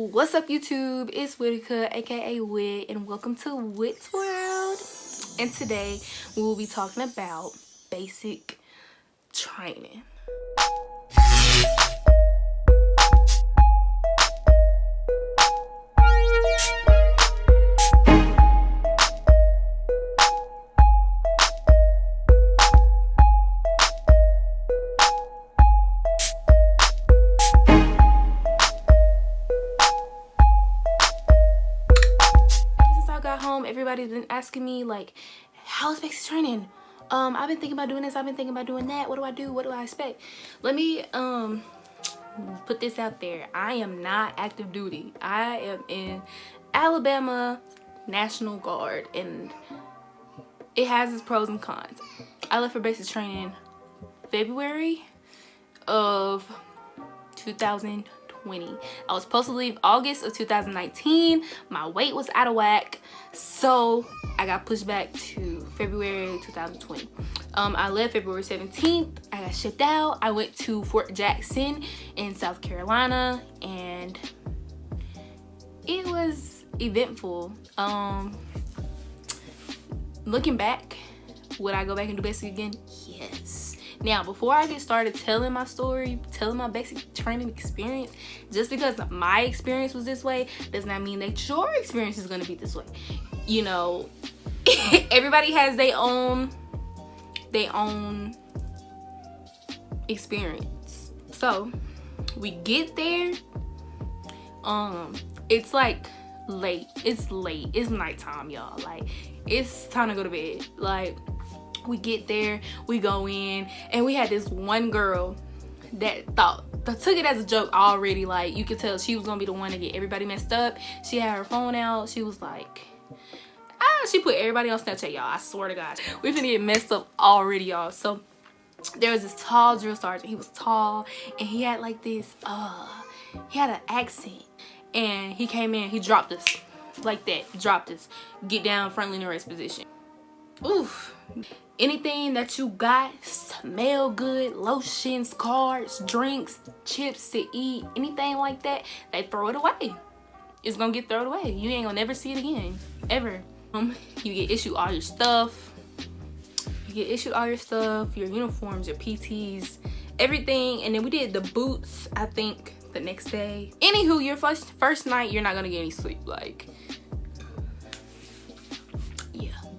What's up, YouTube? It's Whitaker, aka Wit, and welcome to Wit's World. And today we will be talking about basic training. Home, everybody's been asking me like, how's basic training? I've been thinking about doing this, I've been thinking about doing that. What do I do? What do I expect? Let me put this out there. I am not active duty. I am in Alabama National Guard, and it has its pros and cons. I left for basic training February of 2020. I was supposed to leave August of 2019. My weight was out of whack, so I got pushed back to February 2020. I left February 17th. I got shipped out. I went to Fort Jackson in South Carolina, and it was eventful. Looking back, would I go back and do basic again? Yes. Now, before I get started telling my story, telling my basic training experience, just because my experience was this way does not mean that your experience is going to be this way. You know, everybody has their own experience. So we get there, it's like late. It's nighttime, y'all. Like, it's time to go to bed. Like, we get there, we go in, and we had this one girl that took it as a joke already. Like, you could tell she was gonna be the one to get everybody messed up. She had her phone out. She was like, she put everybody on Snapchat, y'all. I swear to God, we finna get messed up already, y'all. So there was this tall drill sergeant. He was tall, and he had like this he had an accent, and he came in, he dropped us like that. He dropped us. Get down, friendly arrest position. Oof. Anything that you got smell good, lotions, cards, drinks, chips to eat, anything like that, they throw it away. It's gonna get thrown away. You ain't gonna never see it again, ever. You get issued all your stuff. Your uniforms, your PTs, everything. And then we did the boots, I think, the next day. Anywho, your first night, you're not gonna get any sleep. Like,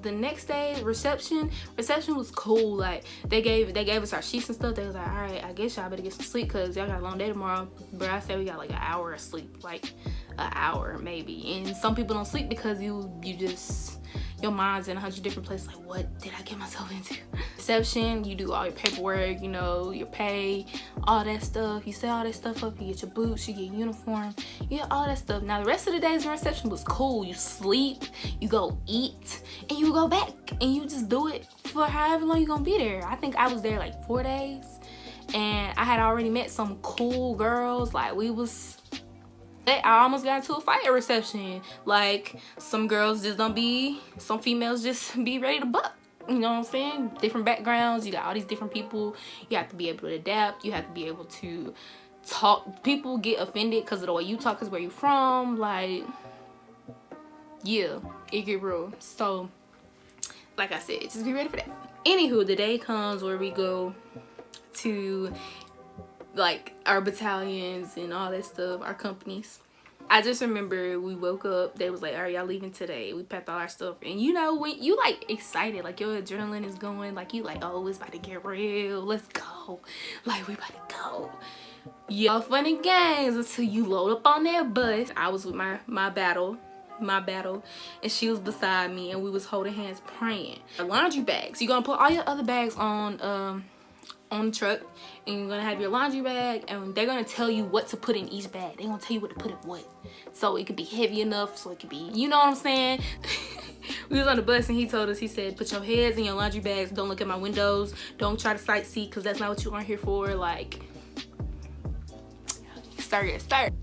the next day, reception was cool. Like, they gave us our sheets and stuff. They was like, all right, I guess y'all better get some sleep because y'all got a long day tomorrow. But I said we got like an hour of sleep, like an hour maybe. And some people don't sleep because you just, your mind's in 100 different places. Like, what did I get myself into? Reception, you do all your paperwork, you know, your pay, all that stuff. You set all that stuff up. You get your boots, you get uniform, you get all that stuff. Now the rest of the days in reception was cool. You sleep, you go eat, and you go back, and you just do it for however long you're gonna be there. I think I was there like 4 days, and I had already met some cool girls. Like, I almost got into a fight at reception. Like, some females just be ready to buck. You know what I'm saying? Different backgrounds. You got all these different people. You have to be able to adapt. You have to be able to talk. People get offended because of the way you talk, because where you from. Like, yeah, it get real. So, like I said, just be ready for that. Anywho, the day comes where we go to like our battalions and all that stuff, our companies. I just remember we woke up, they was like, all right, y'all leaving today. We packed all our stuff, and you know, when you like excited, like your adrenaline is going, like you like, oh, it's about to get real, let's go, like we about to go. Yeah, fun and games until you load up on that bus. I was with my battle, and she was beside me, and we was holding hands praying. Laundry bags, you're gonna put all your other bags on the truck, and you're gonna have your laundry bag, and they're gonna tell you what to put in each bag. They're gonna tell you what to put in what, so it could be heavy enough, so it could be, you know what I'm saying. We was on the bus, and he told us, he said, put your heads in your laundry bags, don't look at my windows, don't try to sightsee, because that's not what you are here for. Like, start.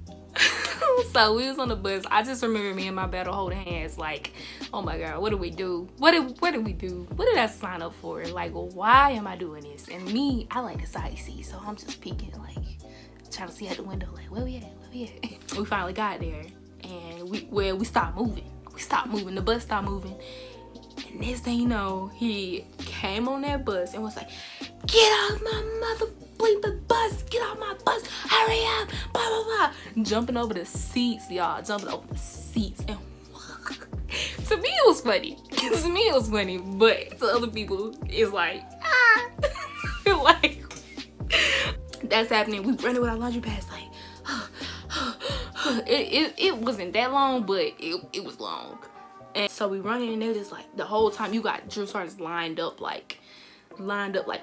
So we was on the bus. I just remember me and my battle holding hands, like, oh my God, what did we do? What did we do? What did I sign up for? Like, why am I doing this? And me, I like to sightsee, so I'm just peeking, like, trying to see out the window like, where we at? Where we at? We finally got there, and we stopped moving. The bus stopped moving. And next thing you know, he came on that bus and was like, get off my mother bleeping bus, get off my bus, hurry up, blah, blah, blah. Jumping over the seats, y'all, jumping over the seats. And to me, it was funny. To me, it was funny, but to other people, it's like, ah. Like, that's happening. We running with our laundry bags, like, it wasn't that long, but it was long. And so we running, and they're just like, the whole time you got drill sergeants lined up like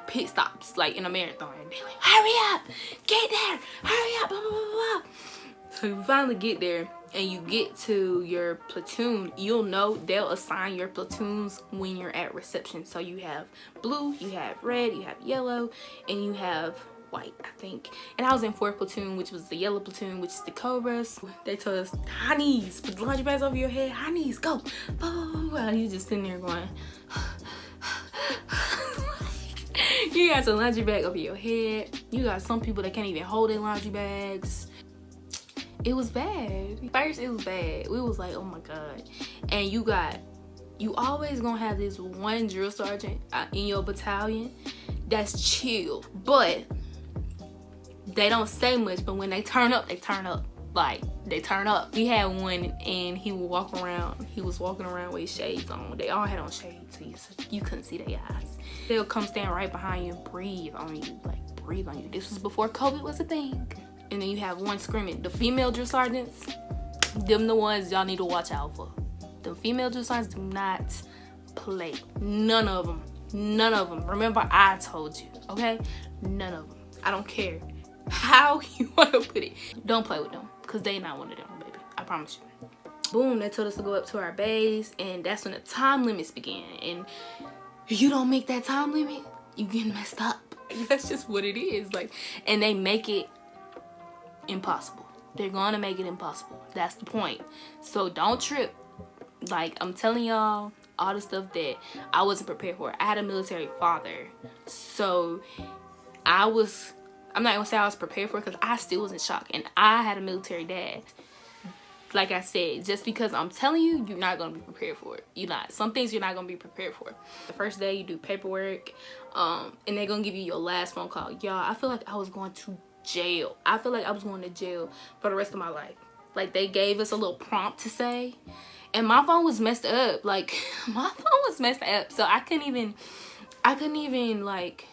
pit stops, like in a marathon. And they're like, hurry up, get there, hurry up, blah, blah, blah, blah. So you finally get there and you get to your platoon. You'll know they'll assign your platoons when you're at reception. So you have blue, you have red, you have yellow, and you have white, I think. And I was in 4th platoon, which was the yellow platoon, which is the Cobras. They told us, high knees, put the laundry bags over your head, high knees, go, blah, blah, blah, blah. And you just sitting there going, you got your laundry bag over your head. You got some people that can't even hold their laundry bags. It was bad. First, it was bad. We was like, oh my God. And you always gonna have this one drill sergeant in your battalion that's chill, but they don't say much, but when they turn up, they turn up. Like, they turn up. We had one, and he would walk around. He was walking around with his shades on. They all had on shades, so you couldn't see their eyes. They'll come stand right behind you and breathe on you, like breathe on you. This was before COVID was a thing. And then you have one screaming. The female drill sergeants, them the ones y'all need to watch out for. The female drill sergeants do not play. None of them. None of them. Remember, I told you, okay? None of them. I don't care how you want to put it. Don't play with them, because they not one of them, baby. I promise you. Boom, they told us to go up to our base, and that's when the time limits began. And if you don't make that time limit, you getting messed up. That's just what it is. Like, and they make it impossible. They're gonna make it impossible. That's the point. So don't trip. Like, I'm telling y'all all the stuff that I wasn't prepared for. I had a military father, so I'm not gonna say I was prepared for it, because I still was in shock. And I had a military dad. Like I said, just because I'm telling you, you're not gonna be prepared for it. You're not. Some things you're not gonna be prepared for. The first day you do paperwork, and they're gonna give you your last phone call. Y'all, I feel like I was going to jail. I feel like I was going to jail for the rest of my life. Like, they gave us a little prompt to say, and my phone was messed up. Like, my phone was messed up, so I couldn't even like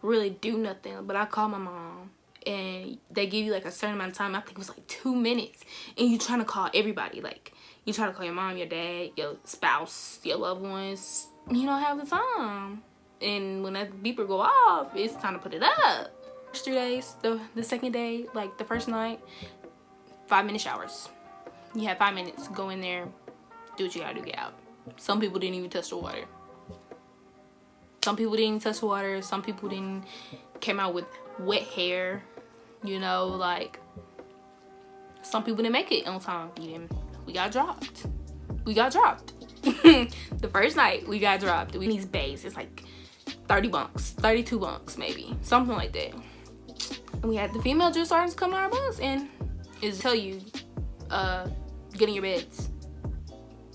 really do nothing. But I called my mom, and they give you like a certain amount of time. I think it was like 2 minutes, and you trying to call everybody. Like, you try to call your mom, your dad, your spouse, your loved ones. You don't have the time. And when that beeper go off, it's time to put it up. 3 days, the second day, like the first night, 5-minute showers. You have 5 minutes. Go in there, do what you gotta do, get out. Some people didn't even touch the water. Some people didn't touch the water. Some people came out with wet hair. You know, like, some people didn't make it on time. We got dropped. The first night we got dropped. We in these bays. It's like 30 bunks, 32 bunks maybe, something like that. And we had the female drill sergeants come to our bus, and is tell you, get in your beds.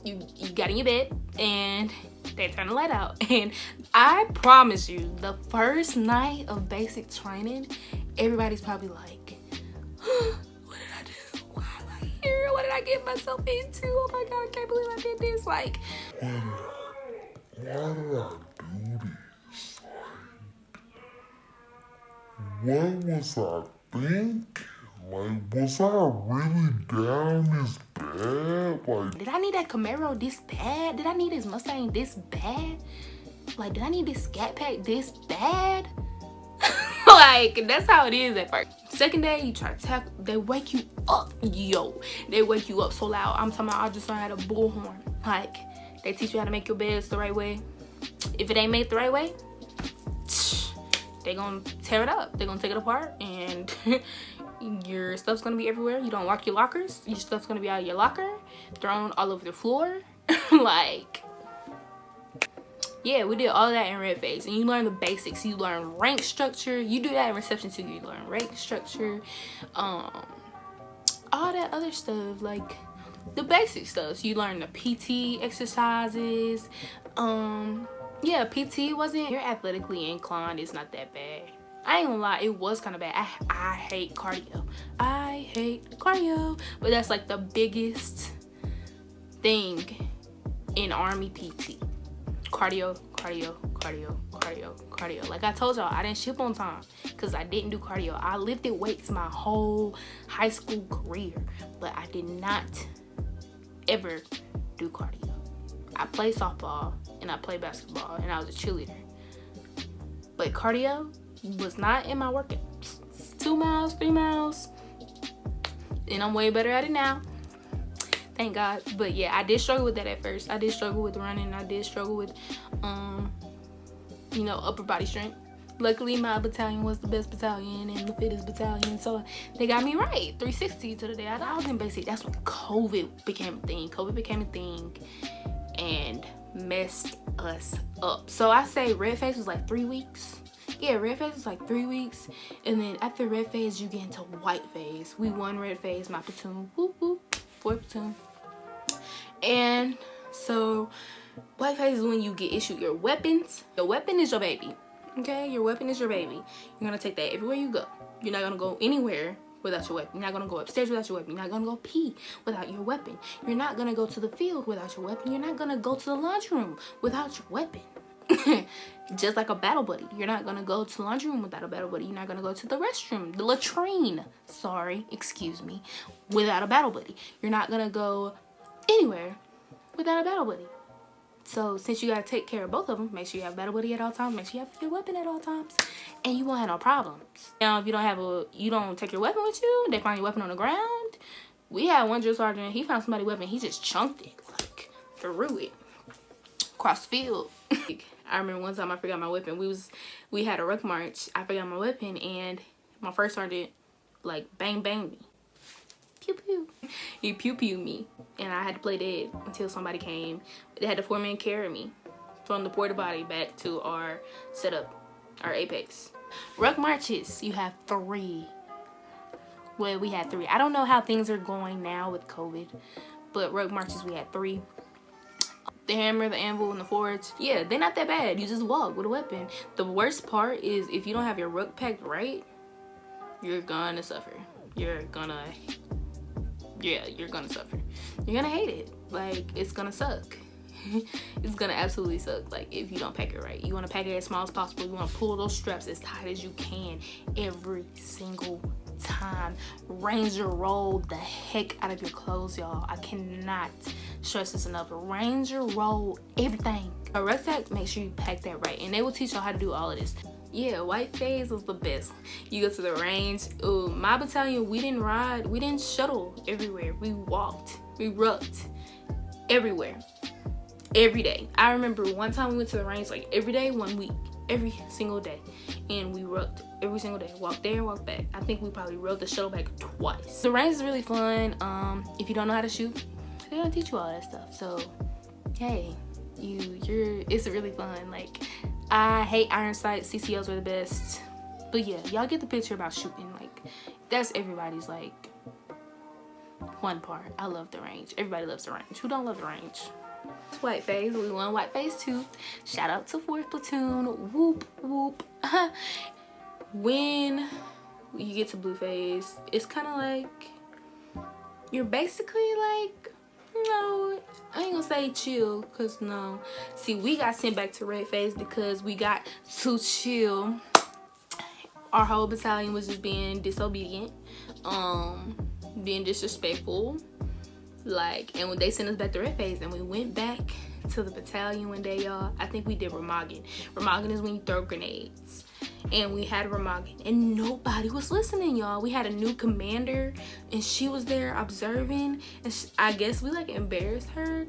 You got in your bed, and they turn the light out. And I promise you, the first night of basic training, everybody's probably like, what did I do? Why am I here? What did I get myself into? Oh my God, I can't believe I did this. Like, why did I do this? What was I thinking? Like, was I really down this bad? Like, did I need that Camaro this bad? Did I need this Mustang this bad? Like, did I need this Scat Pack this bad? Like, that's how it is at first. Second day, you try to tackle, they wake you up, yo. They wake you up so loud. I'm talking about, I just learned how to bullhorn. Like, they teach you how to make your beds the right way. If it ain't made the right way, they gonna tear it up. They gonna take it apart, and your stuff's gonna be everywhere. You don't lock your lockers. Your stuff's gonna be out of your locker, thrown all over the floor. Like, Yeah, we did all that in red phase, and you learn the basics. You learn rank structure. You do that in reception too. You learn rank structure, all that other stuff, like the basic stuff. So you learn the PT exercises. Yeah, PT wasn't. You're athletically inclined. It's not that bad. I ain't gonna lie, it was kind of bad. I hate cardio. I hate cardio, but that's like the biggest thing in Army PT. Cardio. Like I told y'all, I didn't ship on time because I didn't do cardio. I lifted weights my whole high school career, but I did not ever do cardio. I played softball and I played basketball and I was a cheerleader. But cardio was not in my workouts. 2 miles, 3 miles, and I'm way better at it now. Thank God. But yeah, I did struggle with that at first. I did struggle with running. I did struggle with, you know, upper body strength. Luckily, my battalion was the best battalion and the fittest battalion, so they got me right. 360 to the day I was in basic. That's when COVID became a thing. COVID became a thing and messed us up. So I say red phase was like 3 weeks. Yeah, red phase was like 3 weeks, and then after red phase, you get into white phase. We won red phase, my platoon, whoop whoop, 4th platoon. And so white phase is when you get issued your weapons. Your weapon is your baby. Okay, your weapon is your baby. You're gonna take that everywhere you go. You're not gonna go anywhere without your weapon. You're not gonna go upstairs without your weapon. You're not gonna go pee without your weapon. You're not gonna go to the field without your weapon. You're not gonna go to the laundry room without your weapon. Just like a battle buddy. You're not gonna go to the laundry room without a battle buddy. You're not gonna go to the restroom, the latrine, sorry, excuse me, without a battle buddy. You're not gonna go anywhere without a battle buddy. So since you gotta take care of both of them, make sure you have a battle buddy at all times. Make sure you have your weapon at all times, and you won't have no problems. Now, if you don't take your weapon with you, they find your weapon on the ground. We had one drill sergeant. He found somebody's weapon. He just chunked it, like threw it across the field. I remember one time I forgot my weapon. We had a ruck march. I forgot my weapon, and my first sergeant like bang me. Pew pew. He pew pew me, and I had to play dead until somebody came. They had the 4-man carry me from the porta potty back to our setup, our apex. Ruck marches, you have 3. Well, we had 3. I don't know how things are going now with COVID, but ruck marches we had 3. The hammer, the anvil, and the forge, yeah, they're not that bad. You just walk with a weapon. The worst part is if you don't have your ruck packed right, you're gonna suffer. You're gonna suffer. You're gonna hate it. Like, it's gonna suck. It's gonna absolutely suck, like, if you don't pack it right. You want to pack it as small as possible. You want to pull those straps as tight as you can every single time. Ranger roll the heck out of your clothes, y'all. I cannot stress this enough. Ranger roll everything. A rucksack, make sure you pack that right, and they will teach y'all how to do all of this. Yeah, white phase was the best. You go to the range. Ooh, my battalion, we didn't ride, we didn't shuttle everywhere. We walked, we rucked everywhere, every day. I remember one time we went to the range like every day, 1 week, every single day, and we rucked every single day. Walked there, walked back. I think we probably rode the shuttle back twice. The range is really fun. If you don't know how to shoot, they're gonna teach you all that stuff. So hey, it's really fun. Like, I hate iron sights. CCLs are the best. But yeah, y'all get the picture about shooting. Like, that's everybody's like fun part. I love the range. Everybody loves the range. Who don't love the range? White phase. We won white phase 2. Shout out to 4th platoon. Whoop whoop. When you get to blue phase, it's kind of like you're basically like, no, I ain't gonna say chill, cause no. See, we got sent back to red phase because we got to chill. Our whole battalion was just being disobedient, being disrespectful, like, and when they sent us back to red phase, and we went back to the battalion one day, y'all. I think we did Remagen. Remagen is when you throw grenades. And we had Remagen, and nobody was listening, y'all. We had a new commander, and she was there observing, and I guess we like embarrassed her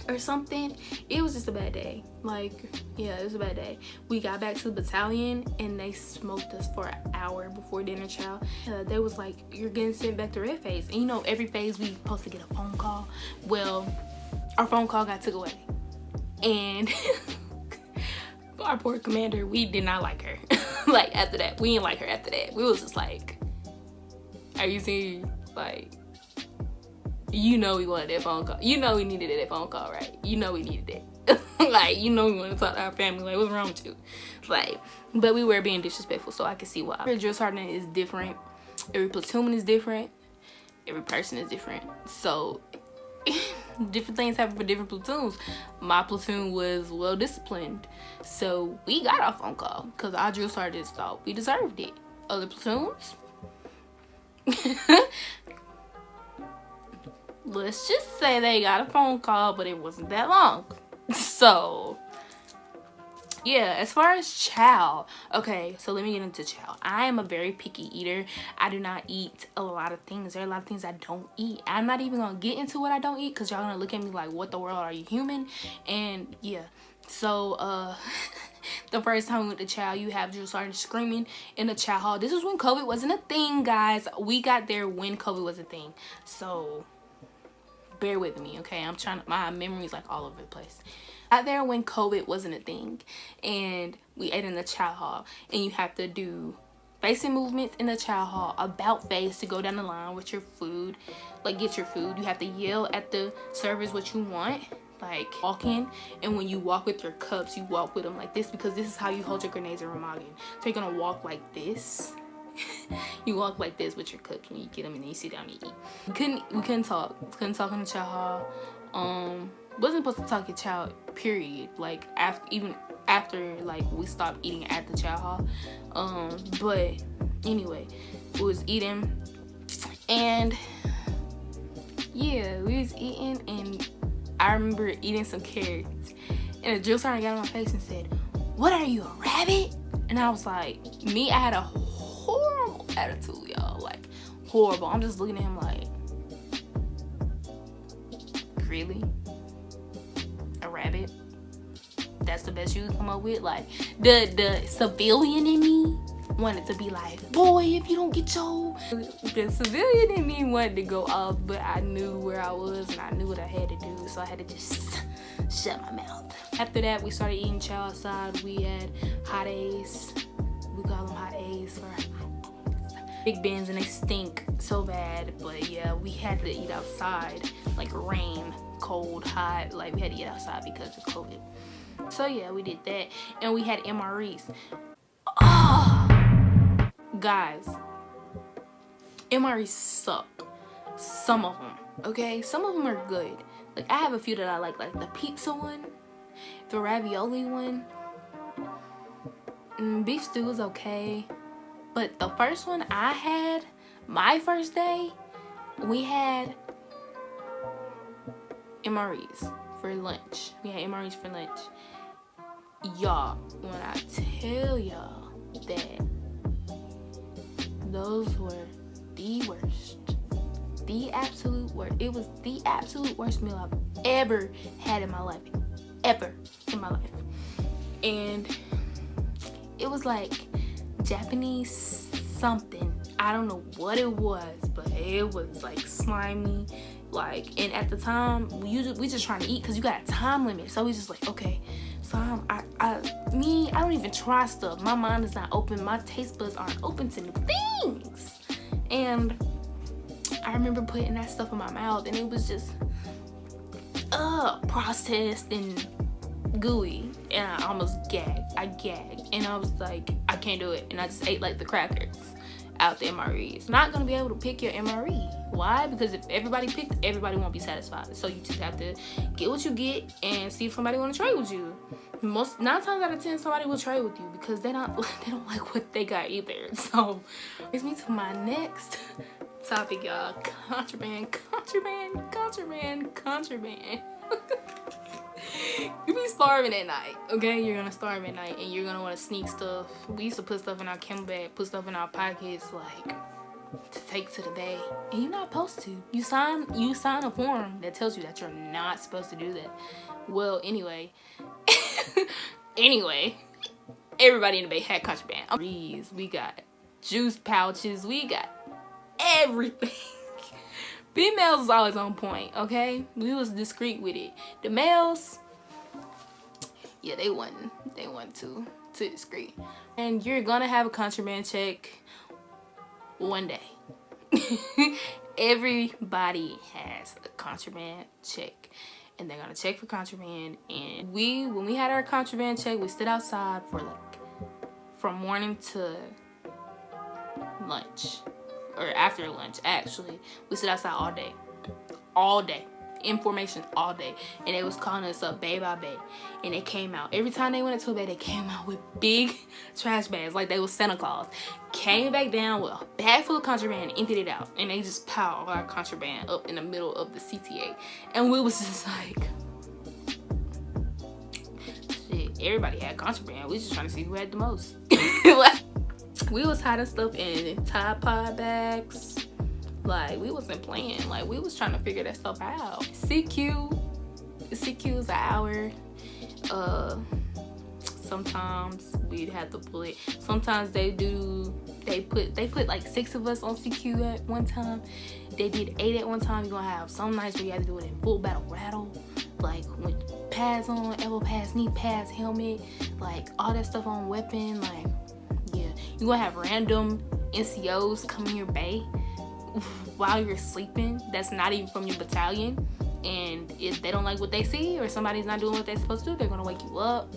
or something. It was just a bad day. Like, yeah, it was a bad day. We got back to the battalion, and they smoked us for an hour before dinner, child. They was like, you're getting sent back to red phase. And you know, every phase we supposed to get a phone call. Well, our phone call got took away. And our poor commander, we did not like her. Like, after that, we didn't like her after that. We was just like, are you serious? Like, you know we wanted that phone call. You know we needed that phone call, right? You know we needed that. Like, you know we want to talk to our family. Like, what's wrong with you? Like, but we were being disrespectful, so I can see why. Every drill sergeant is different. Every platoon is different. Every person is different. So, different things happen for different platoons. My platoon was well disciplined, so we got our phone call because our drill sergeants thought we deserved it. Other platoons, let's just say they got a phone call, but it wasn't that long. So yeah, as far as chow, okay, so let me get into chow. I am a very picky eater. I do not eat a lot of things. There are a lot of things I don't eat. I'm not even gonna get into what I don't eat because y'all gonna look at me like, what the world, are you human? And yeah, so the first time we went to chow, you have drill sergeant screaming in the chow hall. This was when COVID wasn't a thing, guys. We got there when COVID was a thing, so bear with me, okay? I'm trying to, my memory's like all over the place. Out there when COVID wasn't a thing, and we ate in the chow hall, and you have to do facing movements in the chow hall, about face to go down the line with your food, like get your food. You have to yell at the servers what you want, like walk in, and when you walk with your cups, you walk with them like this because this is how you hold your grenades in Ramadan. So you're gonna walk like this. You walk like this with your cups when you get them, and then you sit down and eat. We couldn't talk in the chow hall. Wasn't supposed to talk at chow, period. Like after like we stopped eating at the chow hall. But anyway, we was eating, and yeah, we was eating, and I remember eating some carrots, and the drill sergeant got on my face and said, "What are you, a rabbit?" And I was like, I had a horrible attitude, y'all, like horrible. I'm just looking at him like, really? A rabbit? That's the best you can come up with? Like, the civilian in me wanted to be like, boy, if you don't get your... The civilian in me wanted to go off, but I knew where I was and I knew what I had to do, so I had to just shut my mouth. After that, we started eating chow outside. We had hot A's. We call them hot A's for Big Bens, and they stink so bad. But yeah, we had to eat outside, like rain, cold, hot. Like, we had to eat outside because of COVID. So yeah, we did that, and we had MREs. Oh, guys, MREs suck. Some of them, okay? Some of them are good. Like, I have a few that I like the pizza one, the ravioli one. Beef stew is okay. But the first one I had, my first day, we had MREs for lunch. We had MREs for lunch. Y'all, when I tell y'all that those were the worst, the absolute worst. It was the absolute worst meal I've ever had in my life. Ever in my life. And it was like Japanese something. I don't know what it was, but it was like slimy. Like, and at the time, we just trying to eat because you got a time limit. So we just like, okay. So I don't even try stuff. My mind is not open. My taste buds aren't open to new things. And I remember putting that stuff in my mouth, and it was just processed and gooey, and I almost gagged. I gagged, and I was like, I can't do it, and I just ate like the crackers out the MREs. Not gonna be able to pick your MRE. Why? Because if everybody picked, everybody won't be satisfied. So you just have to get what you get and see if somebody want to trade with you. 9 times out of 10, somebody will trade with you because they don't like what they got either. So brings me to my next topic, y'all. Contraband. You be starving at night, okay? You're gonna starve at night, and you're gonna want to sneak stuff. We used to put stuff in our camel bag, put stuff in our pockets, like to take to the bay, and you're not supposed to. You sign a form that tells you that you're not supposed to do that. Well, anyway, everybody in the bay had contraband. We got juice pouches, we got everything. Females was always on point, okay? We was discreet with it. The males, yeah, they wasn't too discreet. And you're gonna have a contraband check one day. Everybody has a contraband check, and they're gonna check for contraband. And when we had our contraband check, we stood outside for like from morning to lunch, or after lunch actually. We stood outside all day, information all day, and they was calling us up bay by bay. And they came out every time they went into a bay. They came out with big trash bags like they was Santa Claus. Came back down with a bag full of contraband and emptied it out, and they just piled all our contraband up in the middle of the CTA. And we was just like, shit, everybody had contraband. We was just trying to see who had the most. Like, we was hiding stuff in Tide Pod bags. Like, we wasn't playing. Like, we was trying to figure that stuff out. CQ is an hour. Sometimes we'd have to pull it. Sometimes they put like 6 of us on CQ at one time. They did 8 at one time. You're gonna have some nights where you have to do it in full battle rattle, like with pads on, elbow pads, knee pads, helmet, like all that stuff on weapon. Like, yeah, you're gonna have random NCOs come in your bay while you're sleeping that's not even from your battalion, and if they don't like what they see or somebody's not doing what they're supposed to do, they're gonna wake you up.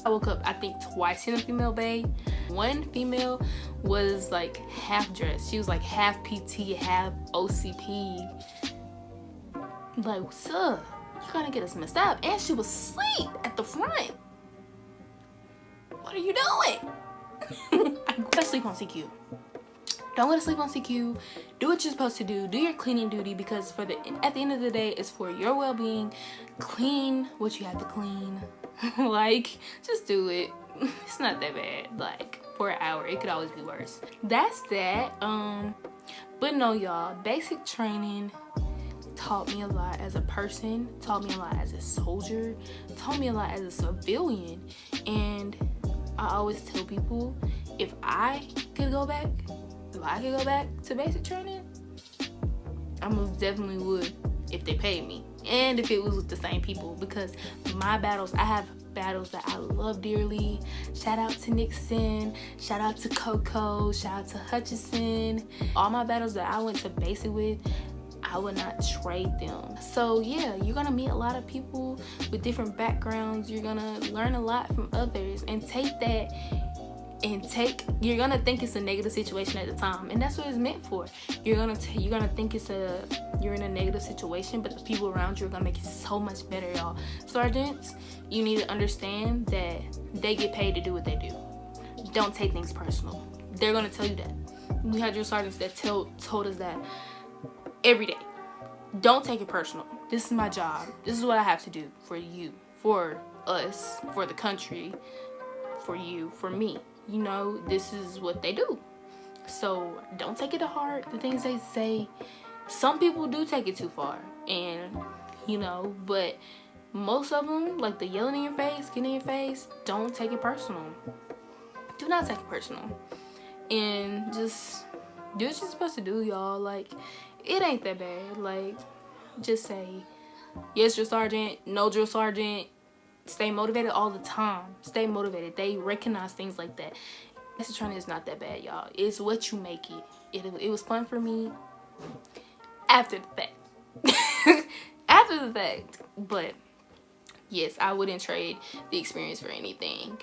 I woke up I think twice in a female bay. One female was like half dressed. She was like half PT, half OCP. Like, what's up? You're gonna get us messed up. And she was asleep at the front. What are you doing? I gotta sleep on CQ. Don't go to sleep on CQ. Do what you're supposed to do. Do your cleaning duty, because at the end of the day, it's for your well-being. Clean what you have to clean. Like, just do it. It's not that bad. Like, for an hour, it could always be worse. That's that. But no, y'all, basic training taught me a lot as a person, taught me a lot as a soldier, taught me a lot as a civilian. And I always tell people, if I could go back to basic training, I most definitely would, if they paid me and if it was with the same people. Because my battles, I have battles that I love dearly. Shout out to Nixon, shout out to Coco, shout out to Hutchison. All my battles that I went to basic with, I would not trade them. So yeah, you're gonna meet a lot of people with different backgrounds. You're gonna learn a lot from others, and you're gonna think it's a negative situation at the time, and that's what it's meant for. You're gonna think you're in a negative situation, but the people around you are gonna make it so much better, y'all. Sergeants, you need to understand that they get paid to do what they do. Don't take things personal. They're gonna tell you that. We had your sergeants that told us that every day. Don't take it personal. This is my job. This is what I have to do for you, for us, for the country, for you, for me. You know, this is what they do. So don't take it to heart, the things they say. Some people do take it too far, and you know, but most of them, like the yelling in your face, getting in your face, don't take it personal. Do not take it personal, and just do what you're supposed to do, y'all. Like, it ain't that bad. Like, just say yes, drill sergeant, no, drill sergeant. Stay motivated all the time. Stay motivated. They recognize things like that. Basic training is not that bad, y'all. It's what you make it. It was fun for me after the fact. After the fact. But yes, I wouldn't trade the experience for anything.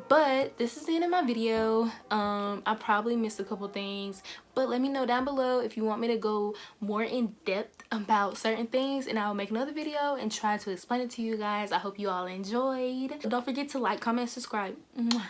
But this is the end of my video. I probably missed a couple things, but let me know down below if you want me to go more in depth about certain things, and I'll make another video and try to explain it to you guys. I hope you all enjoyed. Don't forget to like, comment, subscribe. Mwah.